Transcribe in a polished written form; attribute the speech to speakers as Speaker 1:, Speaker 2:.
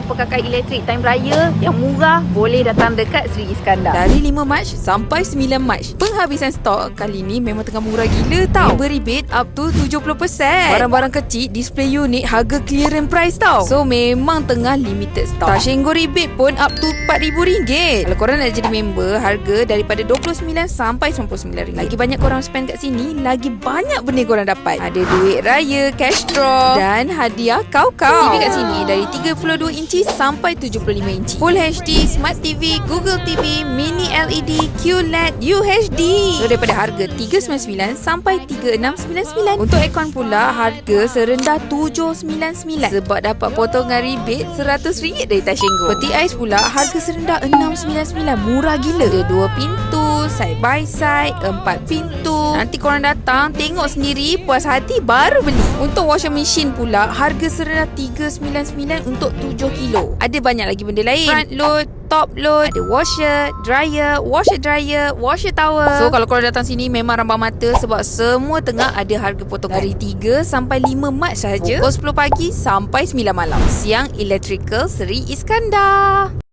Speaker 1: perkakas elektrik time raya yang murah, boleh datang dekat Sri Iskandar.
Speaker 2: Dari 5 Mac sampai 9 Mac. Penghabisan stok kali ni memang tengah murah gila tau. Member rebate up to 70%. Barang-barang kecil, display unit, harga clearance price tau. So memang tengah limited stock. Tashengo rebate pun up to RM4,000. Kalau korang nak jadi member, harga daripada RM29 sampai RM99. Lagi banyak korang spend kat sini, lagi banyak benda korang dapat. Ada duit raya, cash draw dan hadiah kau-kau. TV kat sini dari 32 inci sampai 75 inci. Full HD, Smart TV, Google TV, Mini LED, QLED, UHD. So daripada harga RM399 sampai RM3,699. Untuk aircon pula, harga serendah RM799 sebab dapat potongan rebate RM100 dari Tashengo. Peti ais pula, harga serendah RM699. Murah gila. Ada 2 pintu, side by side, 4 pintu. Nanti korang datang, tengok sendiri, puas hati baru beli. Untuk washing machine pula, harga serendah RM399 untuk 7 kilo. Ada banyak lagi benda lain. Front load, top load, ada washer, dryer, washer tower. So kalau korang datang sini memang rambang mata sebab semua tengah ada harga potongan. Dari 3 sampai 5 Mac sahaja. Pukul 10 pagi sampai 9 malam. Siang Electrical Sri Iskandar.